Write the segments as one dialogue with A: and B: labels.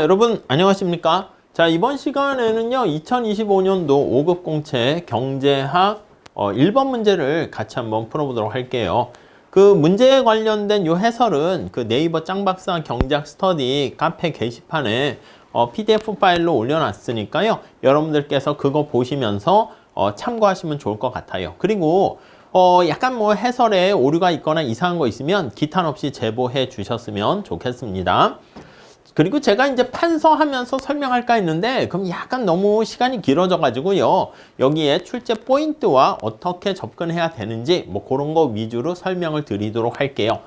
A: 여러분 안녕하십니까? 자, 이번 시간에는요 2025년도 5급 공채 경제학 1번 문제를 같이 한번 풀어보도록 할게요. 그 문제에 관련된 요 해설은 그 네이버 짱박사 경제학 스터디 카페 게시판에 PDF 파일로 올려놨으니까요. 여러분들께서 그거 보시면서 참고하시면 좋을 것 같아요. 그리고 약간 뭐 해설에 오류가 있거나 이상한 거 있으면 기탄 없이 제보해 주셨으면 좋겠습니다. 그리고 제가 이제 판서하면서 설명할까 했는데 그럼 약간 너무 시간이 길어져 가지고요. 여기에 출제 포인트와 어떻게 접근해야 되는지 뭐 그런 거 위주로 설명을 드리도록 할게요.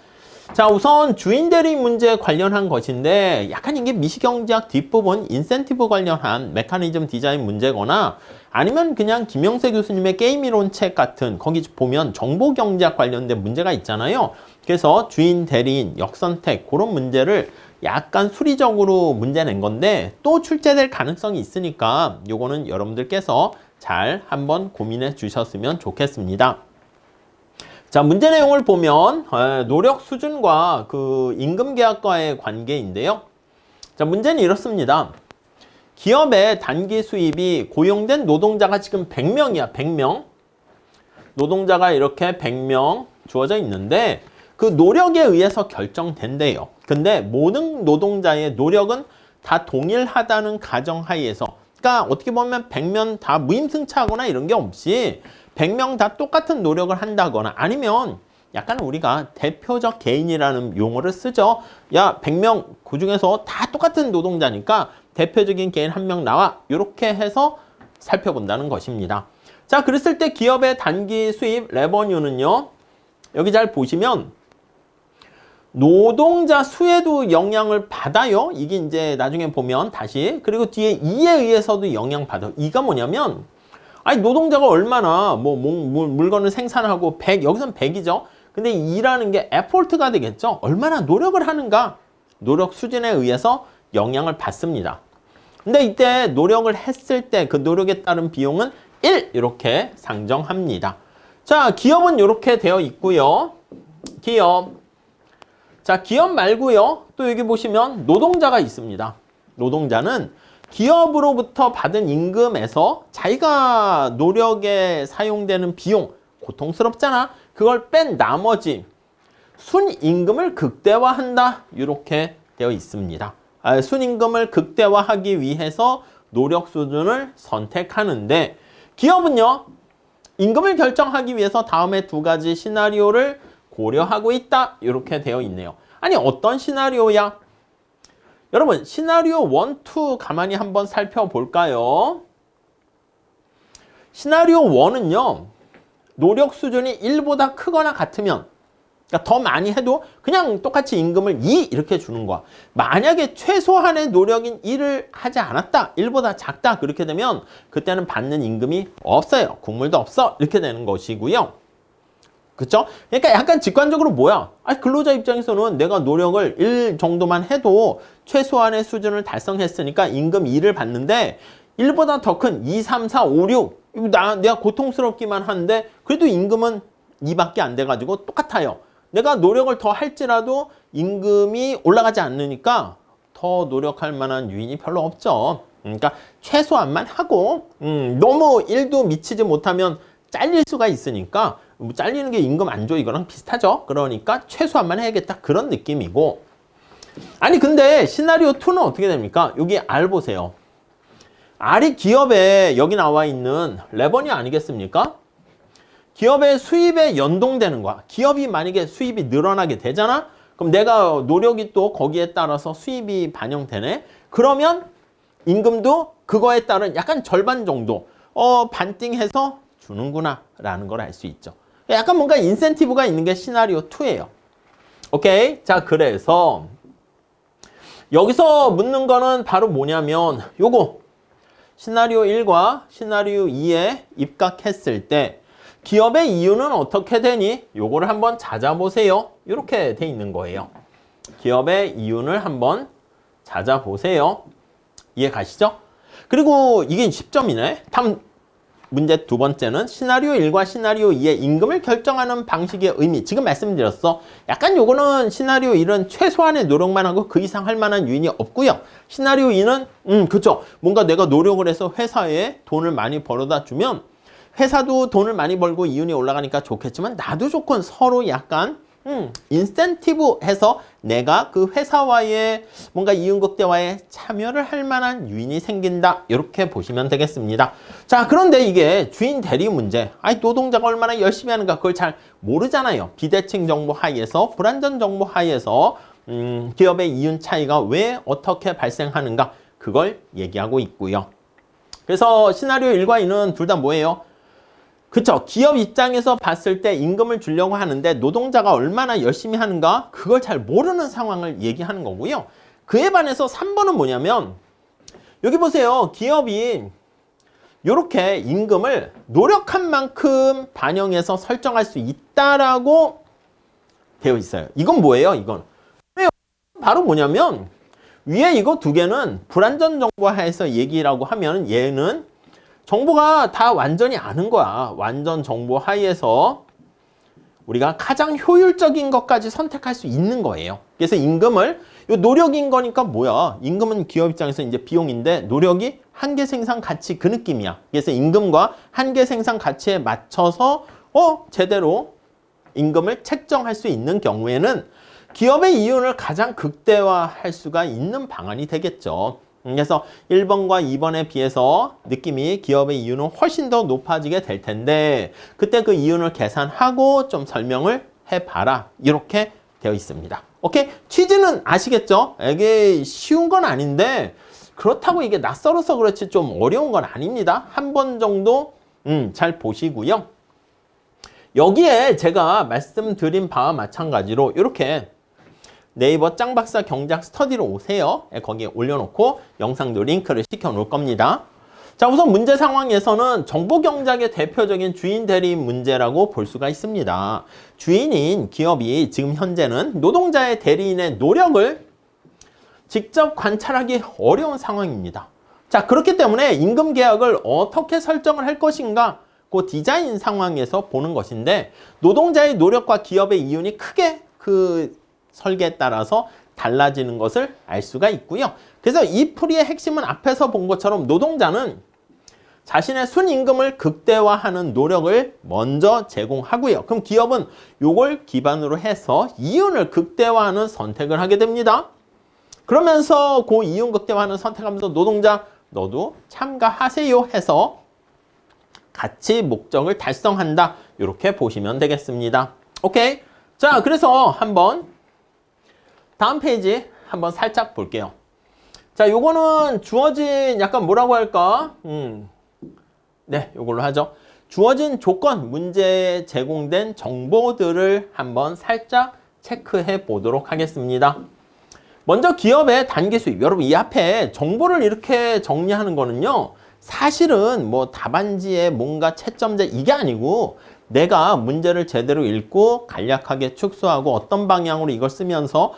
A: 자, 우선 주인 대리 문제 관련한 것인데 약간 이게 미시경제학 뒷부분 인센티브 관련한 메커니즘 디자인 문제거나 아니면 그냥 김영세 교수님의 게임이론 책 같은 거기 보면 정보경제학 관련된 문제가 있잖아요. 그래서 주인 대리인 역선택 그런 문제를 약간 수리적으로 문제 낸 건데 또 출제될 가능성이 있으니까 요거는 여러분들께서 잘 한번 고민해 주셨으면 좋겠습니다. 자, 문제 내용을 보면 노력 수준과 그 임금 계약과의 관계인데요. 자, 문제는 이렇습니다. 기업의 단기 수입이 고용된 노동자가 지금 100명이야. 100명. 노동자가 이렇게 100명 주어져 있는데 그 노력에 의해서 결정된대요. 근데 모든 노동자의 노력은 다 동일하다는 가정하에서 그러니까 어떻게 보면 100명 다 무임승차하거나 이런 게 없이 100명 다 똑같은 노력을 한다거나 아니면 약간 우리가 대표적 개인이라는 용어를 쓰죠. 야, 100명 그중에서 다 똑같은 노동자니까 대표적인 개인 한 명 나와. 이렇게 해서 살펴본다는 것입니다. 자, 그랬을 때 기업의 단기 수입 레버뉴는요. 여기 잘 보시면 노동자 수에도 영향을 받아요. 이게 이제 나중에 보면 다시 그리고 뒤에 이에 의해서도 영향받아요. 이가 뭐냐면 아니 노동자가 얼마나 물건을 생산하고 100 여기선 100이죠. 근데 이라는 게 에포트가 되겠죠. 얼마나 노력을 하는가 노력 수준에 의해서 영향을 받습니다. 근데 이때 노력을 했을 때 그 노력에 따른 비용은 1 이렇게 상정합니다. 자, 기업은 이렇게 되어 있고요. 기업 자, 기업 말고요. 또 여기 보시면 노동자가 있습니다. 노동자는 기업으로부터 받은 임금에서 자기가 노력에 사용되는 비용, 고통스럽잖아. 그걸 뺀 나머지 순임금을 극대화한다. 이렇게 되어 있습니다. 순임금을 극대화하기 위해서 노력 수준을 선택하는데 기업은요. 임금을 결정하기 위해서 다음에 두 가지 시나리오를 고려하고 있다. 이렇게 되어 있네요. 아니 어떤 시나리오야? 여러분 시나리오 1, 2 가만히 한번 살펴볼까요? 시나리오 1은요. 노력 수준이 1보다 크거나 같으면 그러니까 더 많이 해도 그냥 똑같이 임금을 2 이렇게 주는 거야. 만약에 최소한의 노력인 1을 하지 않았다. 1보다 작다. 그렇게 되면 그때는 받는 임금이 없어요. 국물도 없어. 이렇게 되는 것이고요. 그쵸? 그러니까 약간 직관적으로 뭐야? 근로자 입장에서는 내가 노력을 1 정도만 해도 최소한의 수준을 달성했으니까 임금 2를 받는데 1보다 더 큰 2, 3, 4, 5, 6 내가 고통스럽기만 한데 그래도 임금은 2밖에 안 돼가지고 똑같아요. 내가 노력을 더 할지라도 임금이 올라가지 않으니까 더 노력할 만한 요인이 별로 없죠. 그러니까 최소한만 하고 너무 1도 미치지 못하면 잘릴 수가 있으니까 잘리는 게 임금 안 줘 이거랑 비슷하죠. 그러니까 최소한만 해야겠다 그런 느낌이고 아니 근데 시나리오 2는 어떻게 됩니까? 여기 R 보세요. R이 기업에 여기 나와 있는 레버뉴 아니겠습니까? 기업의 수입에 연동되는 거야. 기업이 만약에 수입이 늘어나게 되잖아? 그럼 내가 노력이 또 거기에 따라서 수입이 반영되네? 그러면 임금도 그거에 따른 약간 절반 정도 반띵해서 주는구나 라는 걸 알 수 있죠. 약간 뭔가 인센티브가 있는 게 시나리오 2예요. 오케이? 자, 그래서 여기서 묻는 거는 바로 뭐냐면 요거 시나리오 1과 시나리오 2에 입각했을 때 기업의 이윤은 어떻게 되니? 요거를 한번 찾아보세요. 이렇게 돼 있는 거예요. 기업의 이윤을 한번 찾아보세요. 이해 가시죠? 그리고 이게 10점이네. 다음 문제 두 번째는 시나리오 1과 시나리오 2의 임금을 결정하는 방식의 의미. 지금 말씀드렸어. 약간 요거는 시나리오 1은 최소한의 노력만 하고 그 이상 할 만한 요인이 없고요. 시나리오 2는 그쵸. 뭔가 내가 노력을 해서 회사에 돈을 많이 벌어다 주면 회사도 돈을 많이 벌고 이윤이 올라가니까 좋겠지만 나도 좋건 서로 약간 인센티브 해서 내가 그 회사와의 뭔가 이윤극대화에 참여를 할 만한 요인이 생긴다. 이렇게 보시면 되겠습니다. 자, 그런데 이게 주인 대리 문제. 아니, 노동자가 얼마나 열심히 하는가 그걸 잘 모르잖아요. 비대칭 정보 하에서 불완전 정보 하에서 기업의 이윤 차이가 왜 어떻게 발생하는가 그걸 얘기하고 있고요. 그래서 시나리오 1과 2는 둘 다 뭐예요? 그쵸. 기업 입장에서 봤을 때 임금을 주려고 하는데 노동자가 얼마나 열심히 하는가 그걸 잘 모르는 상황을 얘기하는 거고요. 그에 반해서 3번은 뭐냐면 여기 보세요. 기업이 이렇게 임금을 노력한 만큼 반영해서 설정할 수 있다라고 되어 있어요. 이건 뭐예요? 이건 바로 뭐냐면 위에 이거 두 개는 불완전 정보하에서 얘기라고 하면 얘는 정보가 다 완전히 아는 거야. 완전 정보 하에서 우리가 가장 효율적인 것까지 선택할 수 있는 거예요. 그래서 임금을 요 노력인 거니까 뭐야? 임금은 기업 입장에서 이제 비용인데 노력이 한계 생산 가치 그 느낌이야. 그래서 임금과 한계 생산 가치에 맞춰서 제대로 임금을 책정할 수 있는 경우에는 기업의 이윤을 가장 극대화할 수가 있는 방안이 되겠죠. 그래서 1번과 2번에 비해서 느낌이 기업의 이윤은 훨씬 더 높아지게 될 텐데 그때 그 이윤을 계산하고 좀 설명을 해봐라. 이렇게 되어 있습니다. 오케이? 취지는 아시겠죠? 이게 쉬운 건 아닌데 그렇다고 이게 낯설어서 그렇지 좀 어려운 건 아닙니다. 한 번 정도 잘 보시고요. 여기에 제가 말씀드린 바와 마찬가지로 이렇게 네이버 짱박사 경제학 스터디로 오세요. 거기에 올려놓고 영상도 링크를 시켜 놓을 겁니다. 자, 우선 문제 상황에서는 정보경작의 대표적인 주인 대리 문제라고 볼 수가 있습니다. 주인인 기업이 지금 현재는 노동자의 대리인의 노력을 직접 관찰하기 어려운 상황입니다. 자, 그렇기 때문에 임금 계약을 어떻게 설정을 할 것인가 그 디자인 상황에서 보는 것인데 노동자의 노력과 기업의 이윤이 크게 그 설계에 따라서 달라지는 것을 알 수가 있고요. 그래서 이 풀이의 핵심은 앞에서 본 것처럼 노동자는 자신의 순임금을 극대화하는 노력을 먼저 제공하고요. 그럼 기업은 이걸 기반으로 해서 이윤을 극대화하는 선택을 하게 됩니다. 그러면서 그 이윤 극대화하는 선택하면서 노동자 너도 참가하세요 해서 같이 목적을 달성한다. 이렇게 보시면 되겠습니다. 오케이. 자, 그래서 한번 다음 페이지 한번 살짝 볼게요. 자, 요거는 주어진 약간 뭐라고 할까? 네, 요걸로 하죠. 주어진 조건, 문제에 제공된 정보들을 한번 살짝 체크해 보도록 하겠습니다. 먼저 기업의 단기 수입. 여러분 이 앞에 정보를 이렇게 정리하는 거는요. 사실은 뭐 답안지에 뭔가 채점제 이게 아니고 내가 문제를 제대로 읽고 간략하게 축소하고 어떤 방향으로 이걸 쓰면서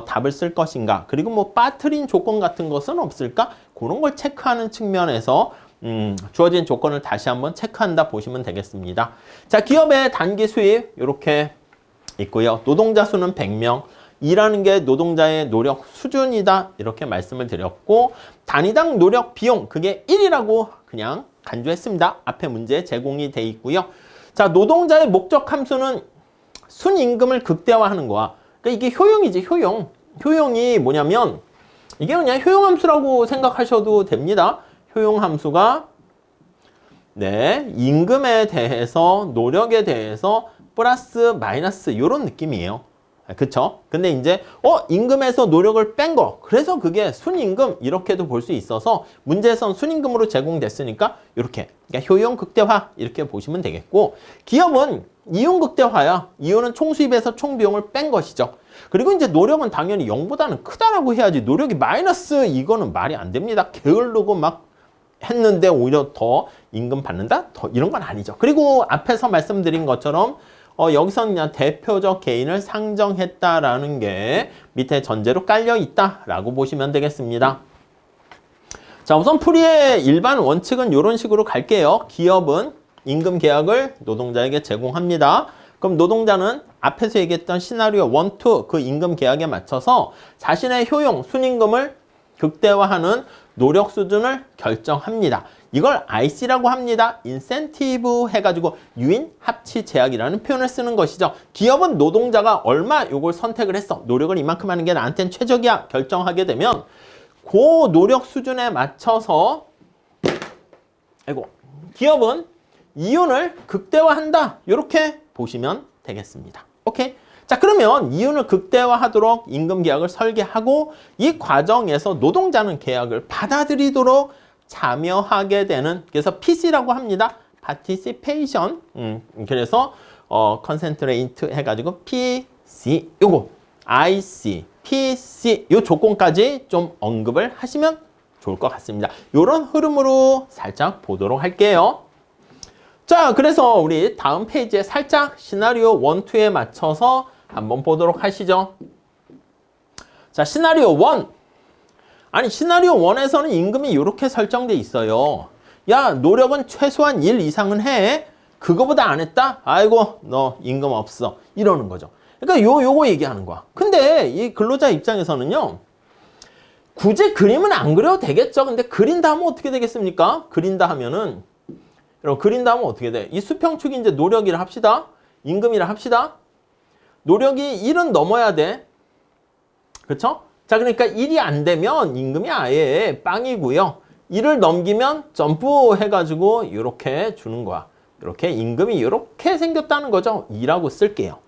A: 답을 쓸 것인가 그리고 뭐 빠뜨린 조건 같은 것은 없을까 그런 걸 체크하는 측면에서 주어진 조건을 다시 한번 체크한다 보시면 되겠습니다. 자, 기업의 단기 수입 이렇게 있고요. 노동자 수는 100명 일하는 게 노동자의 노력 수준이다 이렇게 말씀을 드렸고 단위당 노력 비용 그게 1이라고 그냥 간주했습니다. 앞에 문제에 제공이 돼 있고요. 자, 노동자의 목적 함수는 순임금을 극대화하는 거야. 그러니까 이게 효용이지, 효용. 효용이 뭐냐면 이게 그냥 효용함수라고 생각하셔도 됩니다. 효용함수가 네, 임금에 대해서 노력에 대해서 플러스 마이너스 이런 느낌이에요. 그쵸? 근데 이제 임금에서 노력을 뺀 거 그래서 그게 순임금 이렇게도 볼 수 있어서 문제에선 순임금으로 제공됐으니까 이렇게 그러니까 효용 극대화 이렇게 보시면 되겠고 기업은 이윤 극대화야. 이윤은 총수입에서 총비용을 뺀 것이죠. 그리고 이제 노력은 당연히 0보다는 크다라고 해야지 노력이 마이너스 이거는 말이 안 됩니다. 게으르고 막 했는데 오히려 더 임금 받는다? 더 이런 건 아니죠. 그리고 앞에서 말씀드린 것처럼 여기서는 그냥 대표적 개인을 상정했다라는 게 밑에 전제로 깔려 있다라고 보시면 되겠습니다. 자, 우선 풀이의 일반 원칙은 이런 식으로 갈게요. 기업은 임금 계약을 노동자에게 제공합니다. 그럼 노동자는 앞에서 얘기했던 시나리오 1, 2 그 임금 계약에 맞춰서 자신의 효용, 순임금을 극대화하는 노력 수준을 결정합니다. 이걸 IC라고 합니다. 인센티브 해가지고 유인 합치 제약이라는 표현을 쓰는 것이죠. 기업은 노동자가 얼마 요걸 선택을 했어. 노력을 이만큼 하는 게 나한테는 최적이야. 결정하게 되면 그 노력 수준에 맞춰서 기업은 이윤을 극대화한다. 이렇게 보시면 되겠습니다. 오케이? 자, 그러면 이윤을 극대화하도록 임금 계약을 설계하고 이 과정에서 노동자는 계약을 받아들이도록 참여하게 되는, 그래서 PC라고 합니다. Participation. 그래서 Consent Rate 해가지고 PC 요거 IC, PC 요 조건까지 좀 언급을 하시면 좋을 것 같습니다. 요런 흐름으로 살짝 보도록 할게요. 자, 그래서 우리 다음 페이지에 살짝 시나리오 1, 2에 맞춰서 한번 보도록 하시죠. 자, 시나리오 1. 아니, 시나리오 1에서는 임금이 이렇게 설정돼 있어요. 야, 노력은 최소한 1 이상은 해. 그거보다 안 했다? 아이고, 너 임금 없어. 이러는 거죠. 그러니까 요거 얘기하는 거야. 근데 이 근로자 입장에서는요. 굳이 그림은 안 그려도 되겠죠. 근데 그린다 하면 어떻게 되겠습니까? 그린다 하면은 여러분, 그린다 하면 어떻게 돼? 이 수평축이 이제 노력이라 합시다. 임금이라 합시다. 노력이 1은 넘어야 돼. 그렇죠? 자, 그러니까 1이 안 되면 임금이 아예 빵이고요. 1을 넘기면 점프 해가지고 이렇게 주는 거야. 이렇게 임금이 이렇게 생겼다는 거죠. 2라고 쓸게요.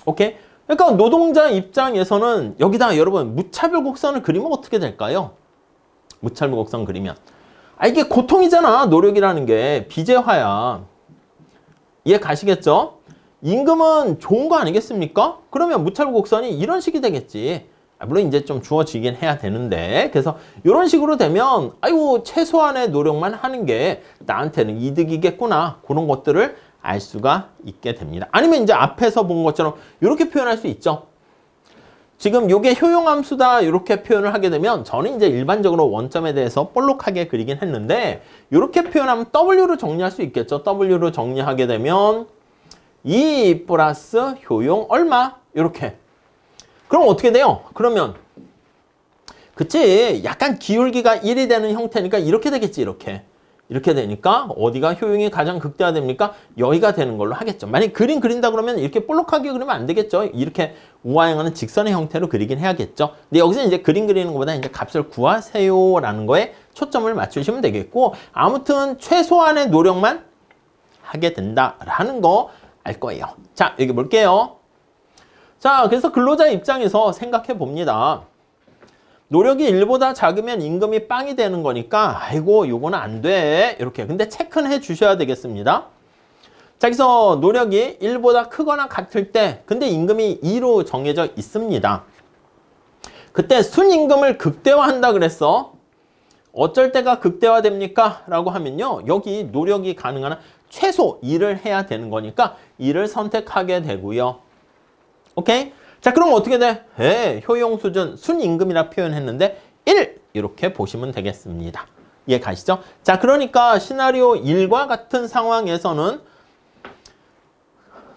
A: 오케이? 그러니까 노동자 입장에서는 여기다 여러분 무차별 곡선을 그리면 어떻게 될까요? 무차별 곡선 그리면 이게 고통이잖아. 노력이라는 게 비재화야. 이해 가시겠죠? 임금은 좋은 거 아니겠습니까? 그러면 무차별 곡선이 이런 식이 되겠지. 물론 이제 좀 주어지긴 해야 되는데, 그래서 이런 식으로 되면 아이고 최소한의 노력만 하는 게 나한테는 이득이겠구나. 그런 것들을 알 수가 있게 됩니다. 아니면 이제 앞에서 본 것처럼 이렇게 표현할 수 있죠. 지금 이게 효용함수다 이렇게 표현을 하게 되면 저는 이제 일반적으로 원점에 대해서 볼록하게 그리긴 했는데 이렇게 표현하면 W로 정리할 수 있겠죠. W로 정리하게 되면 2 플러스 효용 얼마? 이렇게. 그럼 어떻게 돼요? 그러면 그치? 약간 기울기가 1이 되는 형태니까 이렇게 되겠지. 이렇게 되니까 어디가 효용이 가장 극대화됩니까? 여기가 되는 걸로 하겠죠. 만약에 그림 그린다 그러면 이렇게 볼록하게 그리면 안 되겠죠. 이렇게 우아행하는 직선의 형태로 그리긴 해야겠죠. 근데 여기서 이제 그림 그리는 것보다 이제 값을 구하세요라는 거에 초점을 맞추시면 되겠고, 아무튼 최소한의 노력만 하게 된다라는 거 알 거예요. 자, 여기 볼게요. 자, 그래서 근로자 입장에서 생각해 봅니다. 노력이 1보다 작으면 임금이 빵이 되는 거니까 아이고 요거는 안 돼. 이렇게. 근데 체크는 해 주셔야 되겠습니다. 자, 그래서 노력이 1보다 크거나 같을 때 근데 임금이 2로 정해져 있습니다. 그때 순임금을 극대화한다 그랬어. 어쩔 때가 극대화됩니까? 라고 하면요. 여기 노력이 가능한 한 최소 2를 해야 되는 거니까 2를 선택하게 되고요. 오케이? 자, 그럼 어떻게 돼? 효용 수준 순임금이라 표현했는데 1 이렇게 보시면 되겠습니다. 이해 가시죠? 자, 그러니까 시나리오 1과 같은 상황에서는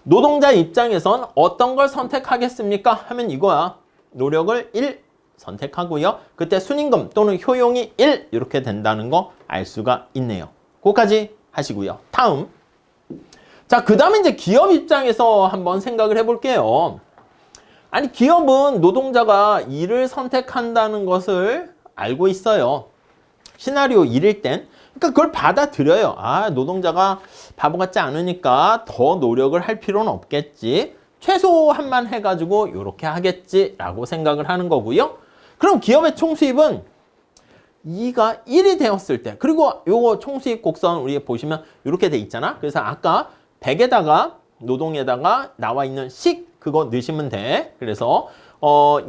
A: 노동자 입장에선 어떤 걸 선택하겠습니까? 하면 이거야. 노력을 1 선택하고요. 그때 순임금 또는 효용이 1 이렇게 된다는 거 알 수가 있네요. 그거까지 하시고요. 다음. 자, 그 다음에 이제 기업 입장에서 한번 생각을 해볼게요. 아니, 기업은 노동자가 일을 선택한다는 것을 알고 있어요. 시나리오 1일 땐. 그러니까 그걸 받아들여요. 아, 노동자가 바보 같지 않으니까 더 노력을 할 필요는 없겠지. 최소한만 해가지고 이렇게 하겠지라고 생각을 하는 거고요. 그럼 기업의 총수입은 2가 1이 되었을 때, 그리고 요거 총수입 곡선 우리 보시면 이렇게 돼 있잖아. 그래서 아까 100에다가 노동에다가 나와 있는 식 그거 넣으시면 돼. 그래서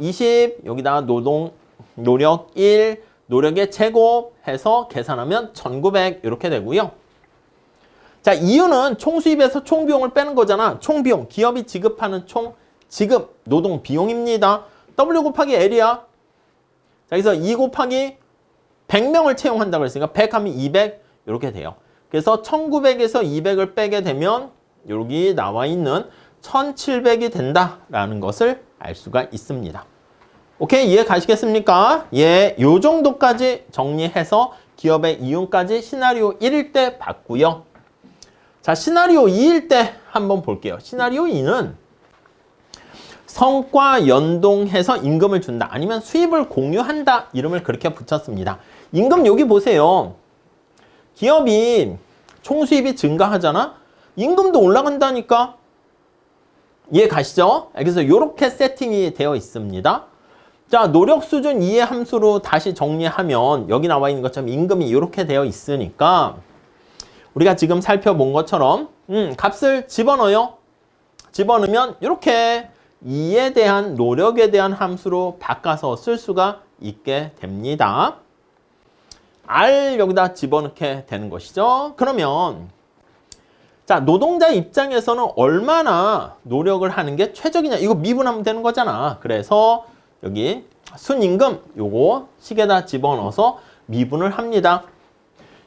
A: 20 여기다가 노력 1 노력의 제곱 해서 계산하면 1900 이렇게 되고요. 자, 이유는 총수입에서 총비용을 빼는 거잖아. 총비용, 기업이 지급하는 총 지급 노동 비용입니다. W 곱하기 L이야. 자, 그래서 2 곱하기 100명을 채용한다고 했으니까 100 하면 200 이렇게 돼요. 그래서 1900에서 200을 빼게 되면 여기 나와 있는 1700이 된다라는 것을 알 수가 있습니다. 오케이, 이해 가시겠습니까? 예, 요 정도까지 정리해서 기업의 이윤까지 시나리오 1일 때 봤고요. 자, 시나리오 2일 때 한번 볼게요. 시나리오 2는 성과 연동해서 임금을 준다. 아니면 수입을 공유한다. 이름을 그렇게 붙였습니다. 임금 여기 보세요. 기업이 총수입이 증가하잖아? 임금도 올라간다니까? 이해 가시죠? 그래서 이렇게 세팅이 되어 있습니다. 자, 노력 수준 2의 함수로 다시 정리하면 여기 나와 있는 것처럼 임금이 이렇게 되어 있으니까 우리가 지금 살펴본 것처럼 값을 집어넣어요. 집어넣으면 이렇게 2에 대한 노력에 대한 함수로 바꿔서 쓸 수가 있게 됩니다. R 여기다 집어넣게 되는 것이죠. 그러면 자, 노동자 입장에서는 얼마나 노력을 하는 게 최적이냐. 이거 미분하면 되는 거잖아. 그래서 여기 순임금 요거 식에다 집어넣어서 미분을 합니다.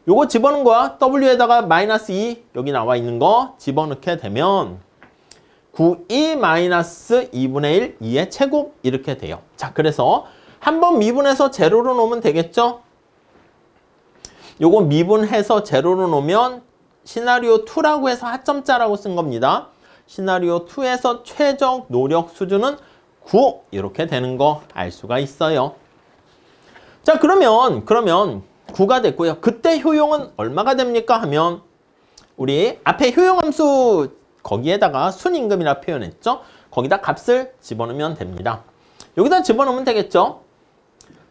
A: 요거 집어넣은 거야. W에다가 마이너스 2 여기 나와 있는 거 집어넣게 되면 9, 마이너스 2분의 1, 2의 제곱 이렇게 돼요. 자, 그래서 한번 미분해서 제로로 놓으면 되겠죠? 요거 미분해서 제로로 놓으면 시나리오 2라고 해서 하점자라고 쓴 겁니다. 시나리오 2에서 최적 노력 수준은 9 이렇게 되는 거 알 수가 있어요. 자, 그러면 9가 됐고요. 그때 효용은 얼마가 됩니까 하면 우리 앞에 효용함수 거기에다가 순임금이라 표현했죠. 거기다 값을 집어넣으면 됩니다. 여기다 집어넣으면 되겠죠.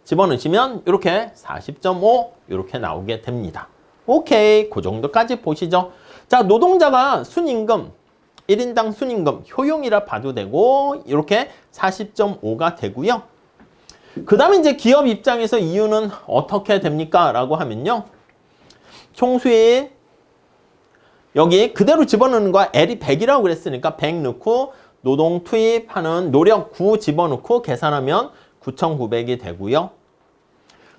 A: 집어넣으시면 이렇게 40.5 이렇게 나오게 됩니다. 오케이, 그 정도까지 보시죠. 자, 노동자가 순임금 1인당 순임금 효용이라 봐도 되고 이렇게 40.5가 되고요. 그 다음에 이제 기업 입장에서 이유는 어떻게 됩니까? 라고 하면요. 총수입 여기 그대로 집어넣는 거야. L이 100이라고 그랬으니까 100 넣고 노동 투입하는 노력 9 집어넣고 계산하면 9,900이 되고요.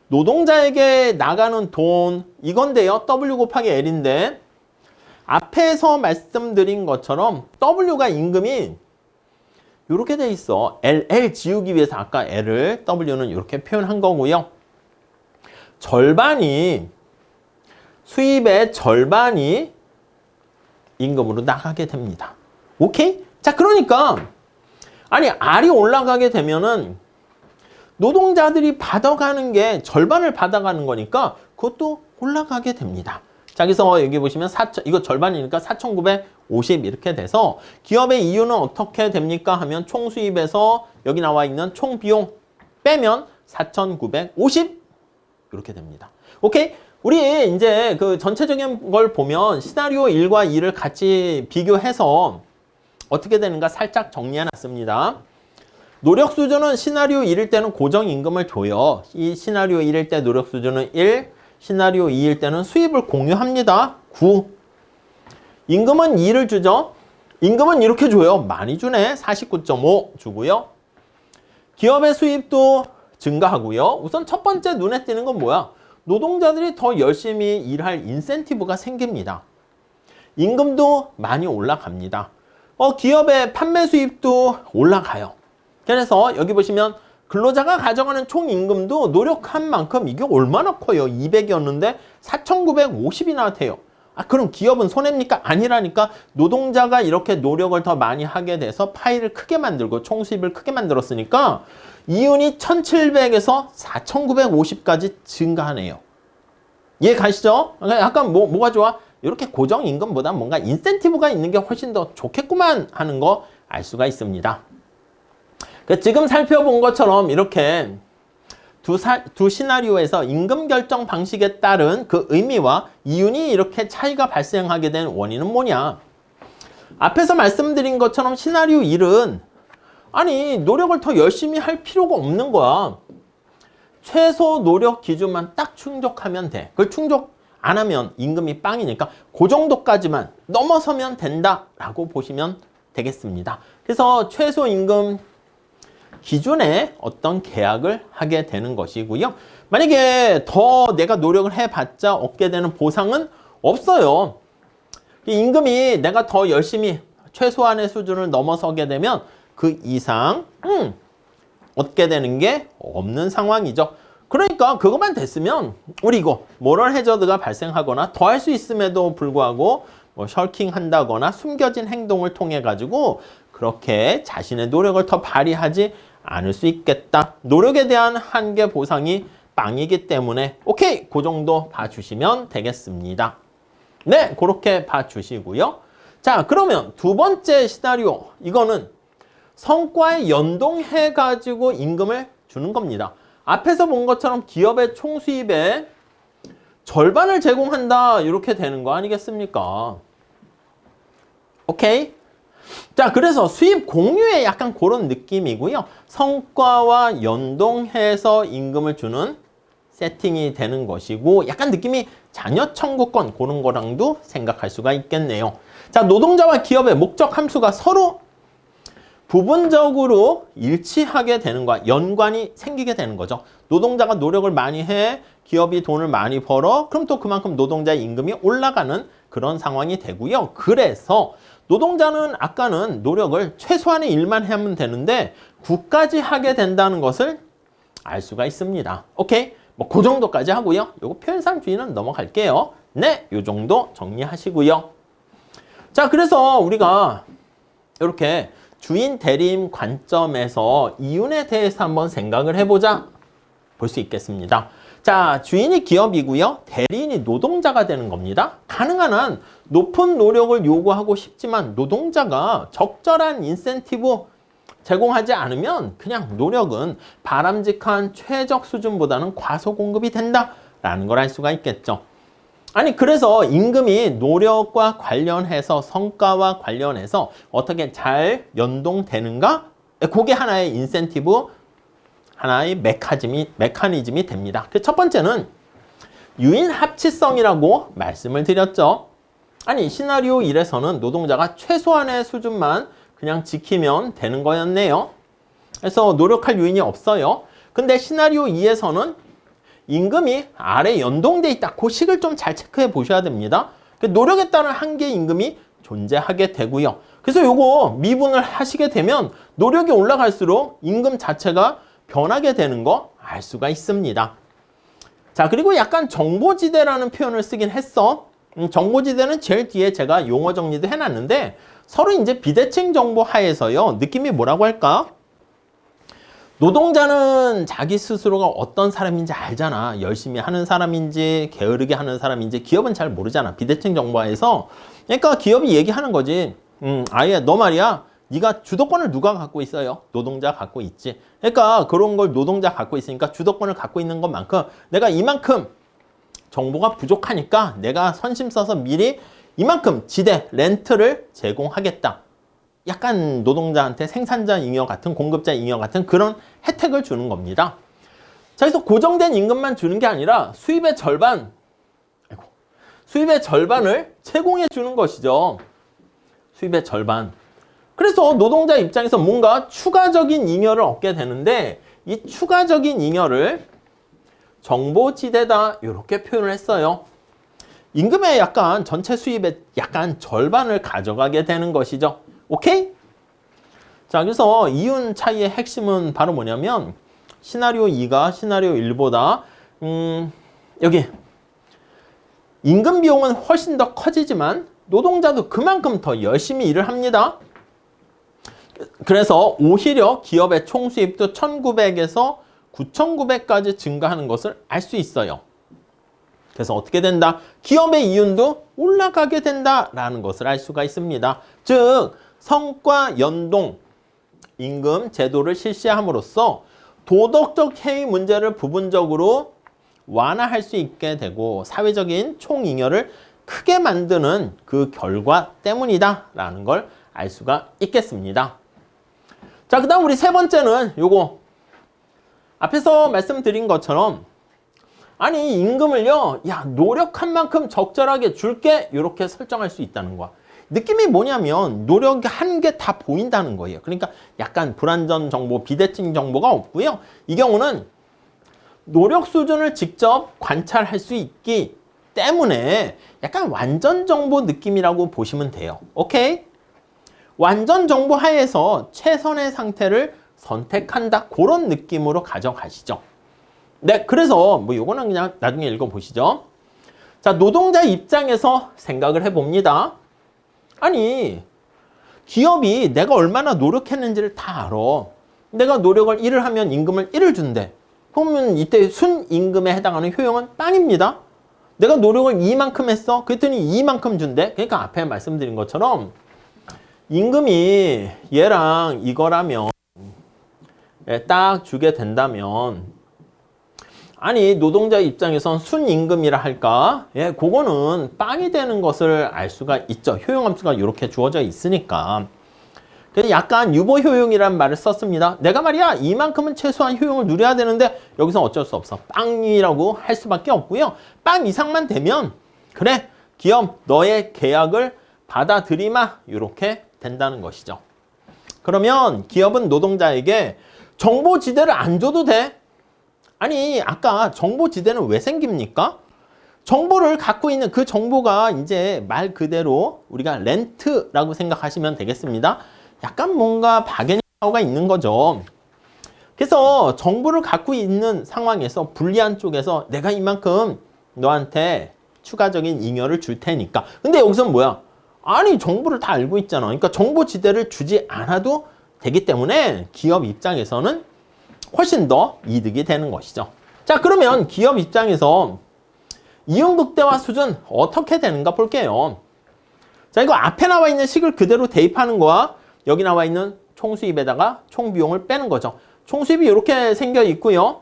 A: 노동자에게 나가는 돈 이건데요. W 곱하기 L인데 앞에서 말씀드린 것처럼 W가 임금이 이렇게 돼 있어. L 지우기 위해서 아까 L을 W는 이렇게 표현한 거고요. 절반이 수입의 절반이 임금으로 나가게 됩니다. 오케이? 자, 그러니까 아니 R이 올라가게 되면은 노동자들이 받아가는 게 절반을 받아가는 거니까 그것도 올라가게 됩니다. 자, 그래서 여기 보시면 4천, 이거 절반이니까 4,950 이렇게 돼서 기업의 이윤은 어떻게 됩니까 하면 총수입에서 여기 나와 있는 총비용 빼면 4,950 이렇게 됩니다. 오케이? 우리 이제 그 전체적인 걸 보면 시나리오 1과 2를 같이 비교해서 어떻게 되는가 살짝 정리해 놨습니다. 노력 수준은 시나리오 1일 때는 고정임금을 줘요. 이 시나리오 1일 때 노력 수준은 1, 시나리오 2일 때는 수입을 공유합니다. 9. 임금은 2를 주죠. 임금은 이렇게 줘요. 많이 주네. 49.5 주고요. 기업의 수입도 증가하고요. 우선 첫 번째 눈에 띄는 건 뭐야? 노동자들이 더 열심히 일할 인센티브가 생깁니다. 임금도 많이 올라갑니다. 기업의 판매 수입도 올라가요. 그래서 여기 보시면 근로자가 가져가는 총 임금도 노력한 만큼 이게 얼마나 커요? 200이었는데 4,950이나 돼요. 그럼 기업은 손해입니까? 아니라니까. 노동자가 이렇게 노력을 더 많이 하게 돼서 파이를 크게 만들고 총수입을 크게 만들었으니까 이윤이 1,700에서 4,950까지 증가하네요. 이해 가시죠? 약간 뭐가 좋아? 이렇게 고정임금보다 뭔가 인센티브가 있는 게 훨씬 더 좋겠구만 하는 거 알 수가 있습니다. 지금 살펴본 것처럼 이렇게 두 시나리오에서 임금 결정 방식에 따른 그 의미와 이윤이 이렇게 차이가 발생하게 된 원인은 뭐냐? 앞에서 말씀드린 것처럼 시나리오 1은 아니 노력을 더 열심히 할 필요가 없는 거야. 최소 노력 기준만 딱 충족하면 돼. 그걸 충족 안 하면 임금이 빵이니까 그 정도까지만 넘어서면 된다라고 보시면 되겠습니다. 그래서 최소 임금 기준에 어떤 계약을 하게 되는 것이고요. 만약에 더 내가 노력을 해봤자 얻게 되는 보상은 없어요. 임금이 내가 더 열심히 최소한의 수준을 넘어서게 되면 그 이상 얻게 되는 게 없는 상황이죠. 그러니까 그것만 됐으면 우리 이거 모럴 해저드가 발생하거나 더 할 수 있음에도 불구하고 뭐 셜킹한다거나 숨겨진 행동을 통해 가지고 그렇게 자신의 노력을 더 발휘하지 않을 수 있겠다. 노력에 대한 한계 보상이 빵이기 때문에 오케이, 그 정도 봐주시면 되겠습니다. 네, 그렇게 봐주시고요. 자, 그러면 두 번째 시나리오, 이거는 성과에 연동해 가지고 임금을 주는 겁니다. 앞에서 본 것처럼 기업의 총수입의 절반을 제공한다, 이렇게 되는 거 아니겠습니까? 오케이? 자, 그래서 수입 공유의 약간 그런 느낌이고요. 성과와 연동해서 임금을 주는 세팅이 되는 것이고, 약간 느낌이 자녀 청구권 그런 거랑도 생각할 수가 있겠네요. 자, 노동자와 기업의 목적 함수가 서로 부분적으로 일치하게 되는 거야. 연관이 생기게 되는 거죠. 노동자가 노력을 많이 해, 기업이 돈을 많이 벌어, 그럼 또 그만큼 노동자의 임금이 올라가는 그런 상황이 되고요. 그래서 노동자는 아까는 노력을 최소한의 일만 하면 되는데 9까지 하게 된다는 것을 알 수가 있습니다. 오케이? 뭐 그 정도까지 하고요. 요거 표현상주의는 넘어갈게요. 네, 요 정도 정리하시고요. 자, 그래서 우리가 이렇게 주인 대리인 관점에서 이윤에 대해서 한번 생각을 해보자 볼 수 있겠습니다. 자, 주인이 기업이고요. 대리인이 노동자가 되는 겁니다. 가능한 한 높은 노력을 요구하고 싶지만 노동자가 적절한 인센티브 제공하지 않으면 그냥 노력은 바람직한 최적 수준보다는 과소 공급이 된다라는 걸 알 수가 있겠죠. 아니, 그래서 임금이 노력과 관련해서 성과와 관련해서 어떻게 잘 연동되는가? 그게 하나의 인센티브, 하나의 메커니즘이 됩니다. 그 첫 번째는 유인 합치성이라고 말씀을 드렸죠. 아니, 시나리오 1에서는 노동자가 최소한의 수준만 그냥 지키면 되는 거였네요. 그래서 노력할 요인이 없어요. 근데 시나리오 2에서는 임금이 아래 연동돼 있다. 그 식을 좀 잘 체크해 보셔야 됩니다. 노력에 따른 한계 임금이 존재하게 되고요. 그래서 요거 미분을 하시게 되면 노력이 올라갈수록 임금 자체가 변하게 되는 거 알 수가 있습니다. 자, 그리고 약간 정보지대라는 표현을 쓰긴 했어. 정보지대는 제일 뒤에 제가 용어 정리도 해놨는데 서로 이제 비대칭 정보 하에서요. 느낌이 뭐라고 할까? 노동자는 자기 스스로가 어떤 사람인지 알잖아. 열심히 하는 사람인지 게으르게 하는 사람인지 기업은 잘 모르잖아. 비대칭 정보하에서. 그러니까 기업이 얘기하는 거지. 아예 너 말이야. 네가 주도권을 누가 갖고 있어요? 노동자 갖고 있지. 그러니까 그런 걸 노동자 갖고 있으니까 주도권을 갖고 있는 것만큼 내가 이만큼 정보가 부족하니까 내가 선심 써서 미리 이만큼 지대, 렌트를 제공하겠다. 약간 노동자한테 생산자 잉여 같은, 공급자 잉여 같은 그런 혜택을 주는 겁니다. 자, 그래서 고정된 임금만 주는 게 아니라 수입의 절반을 제공해 주는 것이죠. 수입의 절반. 그래서 노동자 입장에서 뭔가 추가적인 잉여를 얻게 되는데 이 추가적인 잉여를 정보지대다 이렇게 표현을 했어요. 임금의 약간 전체 수입의 약간 절반을 가져가게 되는 것이죠. 오케이? 자, 그래서 이윤 차이의 핵심은 바로 뭐냐면 시나리오 2가 시나리오 1보다 여기 임금 비용은 훨씬 더 커지지만 노동자도 그만큼 더 열심히 일을 합니다. 그래서 오히려 기업의 총수입도 1,900에서 9,900까지 증가하는 것을 알 수 있어요. 그래서 어떻게 된다? 기업의 이윤도 올라가게 된다라는 것을 알 수가 있습니다. 즉 성과 연동 임금 제도를 실시함으로써 도덕적 해이 문제를 부분적으로 완화할 수 있게 되고 사회적인 총잉여를 크게 만드는 그 결과 때문이다라는 걸 알 수가 있겠습니다. 자, 그 다음 우리 세 번째는 요거 앞에서 말씀드린 것처럼 아니 임금을요 야 노력한 만큼 적절하게 줄게 이렇게 설정할 수 있다는 거야. 느낌이 뭐냐면 노력한 게 다 보인다는 거예요. 그러니까 약간 불완전 정보, 비대칭 정보가 없고요. 이 경우는 노력 수준을 직접 관찰할 수 있기 때문에 약간 완전 정보 느낌이라고 보시면 돼요. 오케이? 완전 정보 하에서 최선의 상태를 선택한다. 그런 느낌으로 가져가시죠. 네, 그래서 뭐 요거는 그냥 나중에 읽어보시죠. 자, 노동자 입장에서 생각을 해봅니다. 아니, 기업이 내가 얼마나 노력했는지를 다 알아. 내가 노력을 1을 하면 임금을 1을 준대. 그러면 이때 순임금에 해당하는 효용은 빵입니다. 내가 노력을 이만큼 했어. 그랬더니 이만큼 준대. 그러니까 앞에 말씀드린 것처럼 임금이 얘랑 이거라면 딱 주게 된다면 아니 노동자 입장에선 순임금이라 할까? 예, 그거는 빵이 되는 것을 알 수가 있죠. 효용함수가 이렇게 주어져 있으니까. 그래서 약간 유보효용이라는 말을 썼습니다. 내가 말이야 이만큼은 최소한 효용을 누려야 되는데 여기서 어쩔 수 없어. 빵이라고 할 수밖에 없고요. 빵 이상만 되면 그래 기업 너의 계약을 받아들이마 이렇게 된다는 것이죠. 그러면 기업은 노동자에게 정보지대를 안 줘도 돼. 아니 아까 정보지대는 왜 생깁니까? 정보를 갖고 있는 그 정보가 이제 말 그대로 우리가 렌트라고 생각하시면 되겠습니다. 약간 뭔가 박애가 있는 거죠. 그래서 정보를 갖고 있는 상황에서 불리한 쪽에서 내가 이만큼 너한테 추가적인 잉여를 줄 테니까. 근데 여기서는 뭐야? 아니 정보를 다 알고 있잖아. 그러니까 정보지대를 주지 않아도 되기 때문에 기업 입장에서는 훨씬 더 이득이 되는 것이죠. 자, 그러면 기업 입장에서 이윤극대화 수준 어떻게 되는가 볼게요. 자, 이거 앞에 나와 있는 식을 그대로 대입하는 거와 여기 나와 있는 총수입에다가 총비용을 빼는 거죠. 총수입이 이렇게 생겨 있고요.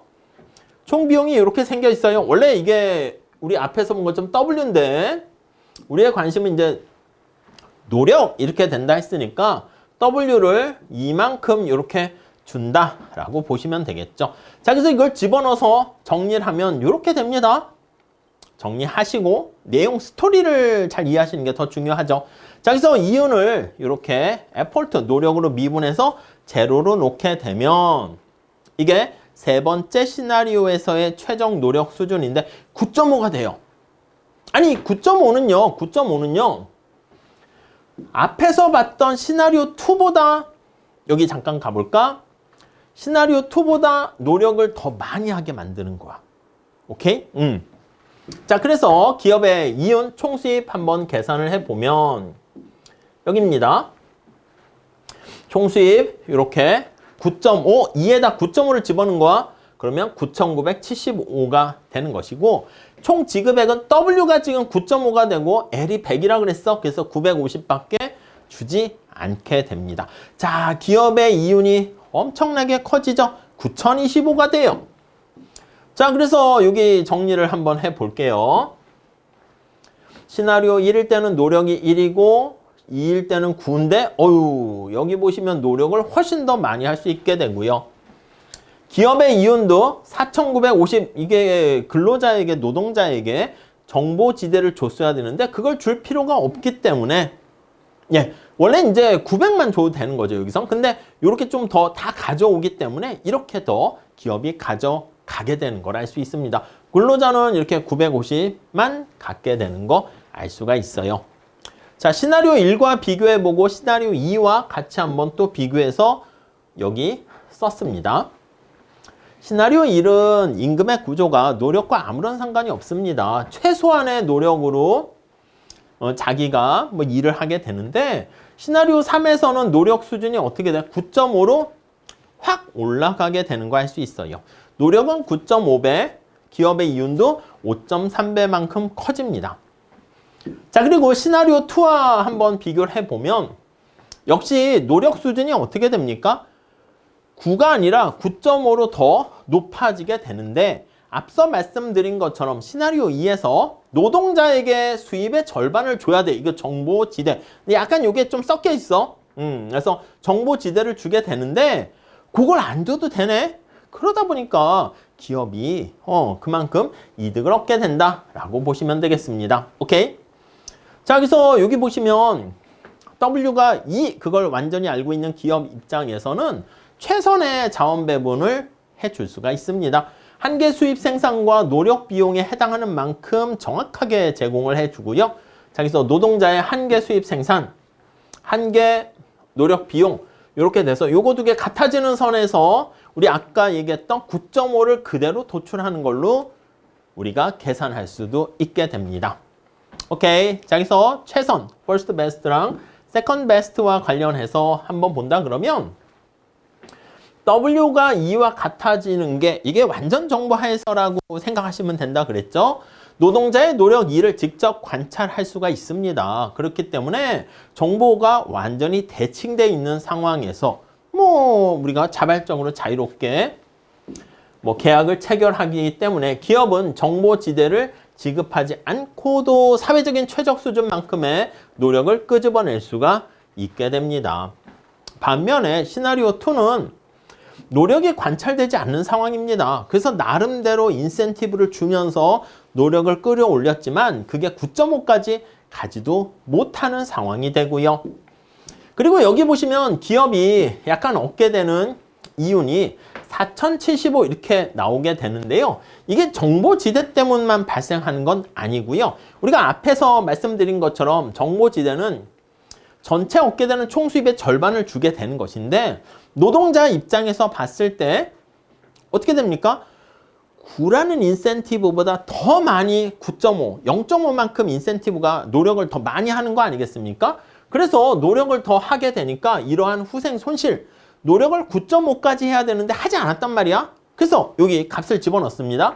A: 총비용이 이렇게 생겨 있어요. 원래 이게 우리 앞에서 본 것처럼 W인데 우리의 관심은 이제 노력 이렇게 된다 했으니까 W를 이만큼 이렇게 준다라고 보시면 되겠죠. 자, 그래서 이걸 집어넣어서 정리를 하면 이렇게 됩니다. 정리하시고 내용 스토리를 잘 이해하시는 게 더 중요하죠. 자, 그래서 이윤을 이렇게 에포트 노력으로 미분해서 제로로 놓게 되면 이게 세 번째 시나리오에서의 최종 노력 수준인데 9.5가 돼요. 아니 9.5는요. 앞에서 봤던 시나리오 2보다 여기 잠깐 가볼까? 시나리오 2보다 노력을 더 많이 하게 만드는 거야. 오케이? 자, 그래서 기업의 이윤 총수입 한번 계산을 해보면 여기입니다. 총수입 이렇게 9.5, 2에다 9.5를 집어넣은 거야. 그러면 9,975가 되는 것이고 총 지급액은 W가 지금 9.5가 되고 L이 100이라 그랬어. 그래서 950밖에 주지 않게 됩니다. 자, 기업의 이윤이 엄청나게 커지죠. 9,025가 돼요. 자, 그래서 여기 정리를 한번 해볼게요. 시나리오 1일 때는 노력이 1이고 2일 때는 9인데 여기 보시면 노력을 훨씬 더 많이 할 수 있게 되고요. 기업의 이윤도 4,950 이게 근로자에게 노동자에게 정보지대를 줬어야 되는데 그걸 줄 필요가 없기 때문에 예, 원래 이제 900만 줘도 되는 거죠, 여기서. 근데 이렇게 좀 더 다 가져오기 때문에 이렇게 더 기업이 가져가게 되는 걸 알 수 있습니다. 근로자는 이렇게 950만 갖게 되는 거 알 수가 있어요. 자, 시나리오 1과 비교해보고 시나리오 2와 같이 한번 또 비교해서 여기 썼습니다. 시나리오 1은 임금의 구조가 노력과 아무런 상관이 없습니다. 최소한의 노력으로 자기가 뭐 일을 하게 되는데 시나리오 3에서는 노력 수준이 어떻게 돼? 9.5로 확 올라가게 되는 거 알 수 있어요. 노력은 9.5배, 기업의 이윤도 5.3배만큼 커집니다. 자, 그리고 시나리오 2와 한번 비교를 해보면 역시 노력 수준이 어떻게 됩니까? 9가 아니라 9.5로 더 높아지게 되는데 앞서 말씀드린 것처럼 시나리오 2에서 노동자에게 수입의 절반을 줘야 돼. 이거 정보지대. 근데 약간 이게 좀 섞여 있어. 그래서 정보지대를 주게 되는데 그걸 안 줘도 되네. 그러다 보니까 기업이 그만큼 이득을 얻게 된다라고 보시면 되겠습니다. 오케이? 자, 그래서 여기 보시면 W가 2 그걸 완전히 알고 있는 기업 입장에서는 최선의 자원 배분을 해줄 수가 있습니다. 한계 수입 생산과 노력 비용에 해당하는 만큼 정확하게 제공을 해주고요. 자, 그래서 노동자의 한계 수입 생산, 한계 노력 비용 이렇게 돼서 요거 두 개 같아지는 선에서 우리 아까 얘기했던 9.5를 그대로 도출하는 걸로 우리가 계산할 수도 있게 됩니다. 오케이. 자, 여기서 최선, first best랑 second best와 관련해서 한번 본다 그러면 W가 2와 같아지는 게 이게 완전 정보 하에서라고 생각하시면 된다 그랬죠? 노동자의 노력 2를 직접 관찰할 수가 있습니다. 그렇기 때문에 정보가 완전히 대칭되어 있는 상황에서 우리가 자발적으로 자유롭게 계약을 체결하기 때문에 기업은 정보지대를 지급하지 않고도 사회적인 최적 수준만큼의 노력을 끄집어낼 수가 있게 됩니다. 반면에 시나리오 2는 노력이 관찰되지 않는 상황입니다. 그래서 나름대로 인센티브를 주면서 노력을 끌어올렸지만 그게 9.5까지 가지도 못하는 상황이 되고요. 그리고 여기 보시면 기업이 약간 얻게 되는 이윤이 4,075 이렇게 나오게 되는데요. 이게 정보지대 때문만 발생하는 건 아니고요. 우리가 앞에서 말씀드린 것처럼 정보지대는 전체 얻게 되는 총 수입의 절반을 주게 되는 것인데 노동자 입장에서 봤을 때 어떻게 됩니까? 9라는 인센티브보다 더 많이 9.5, 0.5만큼 인센티브가 노력을 더 많이 하는 거 아니겠습니까? 그래서 노력을 더 하게 되니까 이러한 후생 손실, 노력을 9.5까지 해야 되는데 하지 않았단 말이야. 그래서 여기 값을 집어넣습니다.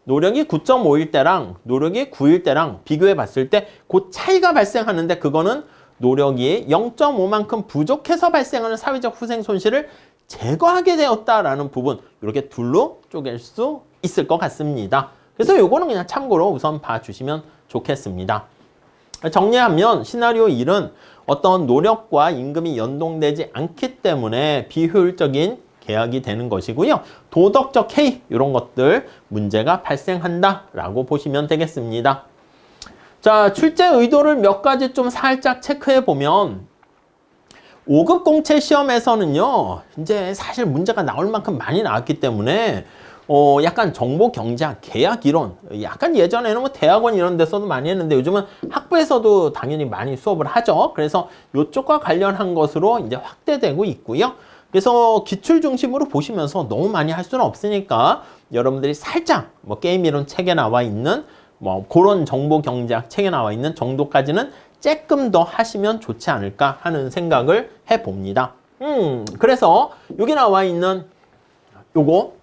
A: 노력이 9.5일 때랑 노력이 9일 때랑 비교해 봤을 때 그 차이가 발생하는데 그거는 노력이 0.5만큼 부족해서 발생하는 사회적 후생 손실을 제거하게 되었다라는 부분 이렇게 둘로 쪼갤 수 있을 것 같습니다. 그래서 요거는 그냥 참고로 우선 봐주시면 좋겠습니다. 정리하면 시나리오 1은 어떤 노력과 임금이 연동되지 않기 때문에 비효율적인 계약이 되는 것이고요. 도덕적 해이 이런 것들 문제가 발생한다라고 보시면 되겠습니다. 자, 출제 의도를 몇 가지 좀 살짝 체크해 보면 5급 공채 시험에서는요. 이제 사실 문제가 나올 만큼 많이 나왔기 때문에 약간 정보 경제학, 계약 이론, 약간 예전에는 대학원 이런 데서도 많이 했는데 요즘은 학부에서도 당연히 많이 수업을 하죠. 그래서 이쪽과 관련한 것으로 이제 확대되고 있고요. 그래서 기출 중심으로 보시면서 너무 많이 할 수는 없으니까 여러분들이 살짝 게임 이론 책에 나와 있는 그런 정보 경제학 책에 나와 있는 정도까지는 조금 더 하시면 좋지 않을까 하는 생각을 해봅니다. 그래서 여기 나와 있는 요거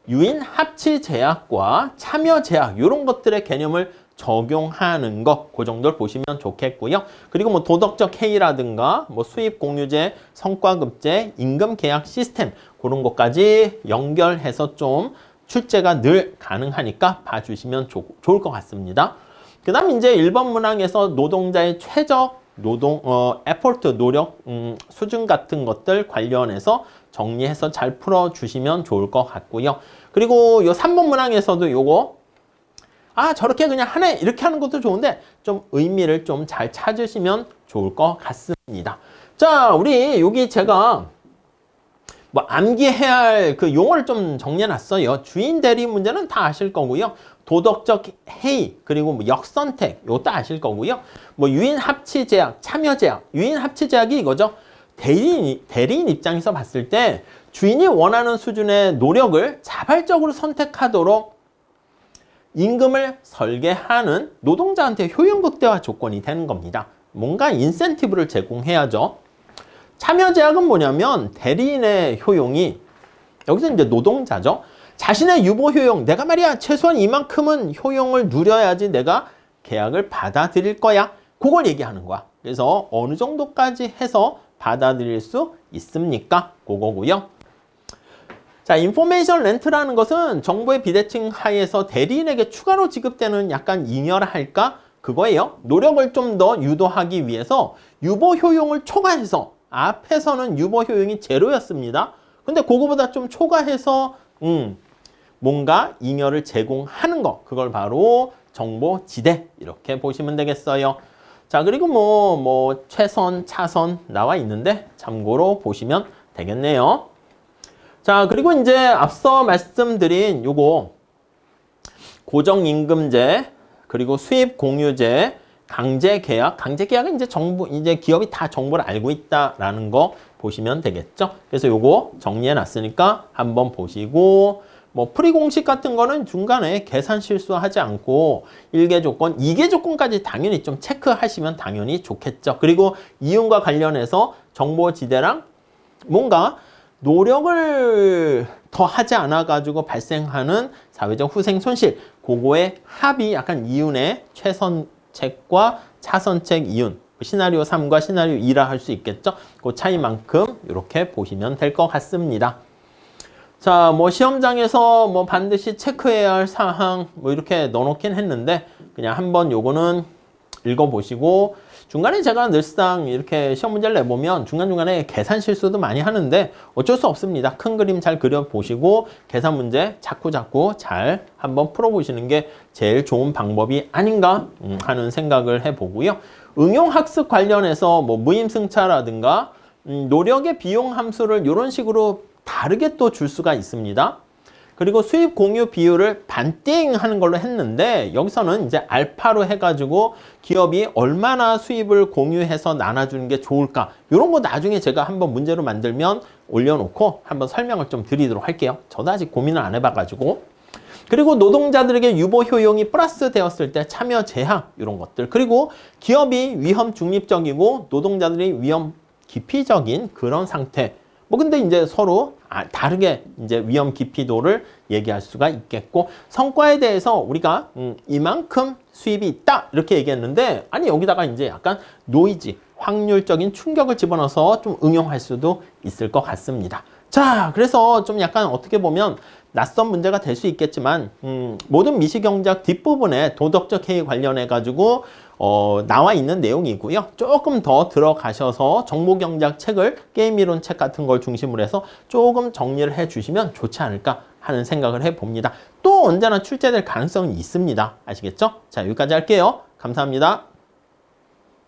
A: 유인 합치 제약과 참여 제약 이런 것들의 개념을 적용하는 것, 그 정도를 보시면 좋겠고요. 그리고 도덕적 해이라든가 수입 공유제, 성과급제, 임금 계약 시스템 그런 것까지 연결해서 좀 출제가 늘 가능하니까 봐주시면 좋을 것 같습니다. 그 다음 이제 1번 문항에서 노동자의 최적 에포트, 노력 수준 같은 것들 관련해서 정리해서 잘 풀어주시면 좋을 것 같고요. 그리고 요 3번 문항에서도 요거 저렇게 그냥 하네 이렇게 하는 것도 좋은데 좀 의미를 좀 잘 찾으시면 좋을 것 같습니다. 자, 우리 여기 제가 암기해야 할 그 용어를 좀 정리해놨어요. 주인 대리 문제는 다 아실 거고요. 도덕적 해이 그리고 역선택 이것도 아실 거고요. 유인 합치 제약, 참여 제약, 유인 합치 제약이 이거죠. 대리인 입장에서 봤을 때 주인이 원하는 수준의 노력을 자발적으로 선택하도록 임금을 설계하는 노동자한테 효용 극대화 조건이 되는 겁니다. 뭔가 인센티브를 제공해야죠. 참여 제약은 뭐냐면 대리인의 효용이 여기서 이제 노동자죠. 자신의 유보 효용, 내가 말이야 최소한 이만큼은 효용을 누려야지 내가 계약을 받아들일 거야. 그걸 얘기하는 거야. 그래서 어느 정도까지 해서 받아들일 수 있습니까? 그거고요. 자, 인포메이션 렌트라는 것은 정보의 비대칭 하에서 대리인에게 추가로 지급되는 약간 잉여랄까? 그거예요. 노력을 좀 더 유도하기 위해서 유보 효용을 초과해서 앞에서는 유보 효용이 제로였습니다. 근데 그거보다 좀 초과해서 뭔가 잉여를 제공하는 거 그걸 바로 정보지대 이렇게 보시면 되겠어요. 자, 그리고 최선, 차선 나와 있는데 참고로 보시면 되겠네요. 자, 그리고 이제 앞서 말씀드린 요거 고정임금제, 그리고 수입공유제, 강제계약. 강제계약은 이제 이제 기업이 다 정보를 알고 있다라는 거 보시면 되겠죠. 그래서 요거 정리해 놨으니까 한번 보시고, 뭐 풀이공식 같은 거는 중간에 계산 실수하지 않고 1개 조건, 2개 조건까지 당연히 좀 체크하시면 당연히 좋겠죠. 그리고 이윤과 관련해서 정보지대랑 뭔가 노력을 더 하지 않아 가지고 발생하는 사회적 후생 손실, 그거의 합이 약간 이윤의 최선책과 차선책 이윤, 시나리오 3과 시나리오 2라 할 수 있겠죠. 그 차이만큼 이렇게 보시면 될 것 같습니다. 자, 뭐 시험장에서 뭐 반드시 체크해야 할 사항 뭐 이렇게 넣어놓긴 했는데 그냥 한번 요거는 읽어보시고, 중간에 제가 늘상 이렇게 시험 문제를 내보면 중간중간에 계산 실수도 많이 하는데 어쩔 수 없습니다. 큰 그림 잘 그려보시고 계산 문제 자꾸자꾸 잘 한번 풀어보시는 게 제일 좋은 방법이 아닌가 하는 생각을 해보고요. 응용학습 관련해서 뭐 무임승차라든가 노력의 비용 함수를 이런 식으로 다르게 또 줄 수가 있습니다. 그리고 수입 공유 비율을 반띵 하는 걸로 했는데 여기서는 이제 알파로 해가지고 기업이 얼마나 수입을 공유해서 나눠주는 게 좋을까, 이런 거 나중에 제가 한번 문제로 만들면 올려놓고 한번 설명을 좀 드리도록 할게요. 저도 아직 고민을 안 해봐가지고. 그리고 노동자들에게 유보 효용이 플러스 되었을 때 참여 제한, 이런 것들. 그리고 기업이 위험 중립적이고 노동자들이 위험 기피적인 그런 상태. 뭐 근데 이제 서로 다르게 이제 위험 깊이도를 얘기할 수가 있겠고, 성과에 대해서 우리가 이만큼 수입이 있다 이렇게 얘기했는데, 아니 여기다가 이제 약간 노이즈, 확률적인 충격을 집어넣어서 좀 응용할 수도 있을 것 같습니다. 자, 그래서 좀 약간 어떻게 보면 낯선 문제가 될 수 있겠지만 모든 미시경제학 뒷부분에 도덕적 해이 관련해 가지고 나와 있는 내용이고요. 조금 더 들어가셔서 정보경제학 책을, 게임이론 책 같은 걸 중심으로 해서 조금 정리를 해 주시면 좋지 않을까 하는 생각을 해봅니다. 또 언제나 출제될 가능성이 있습니다. 아시겠죠? 자, 여기까지 할게요. 감사합니다.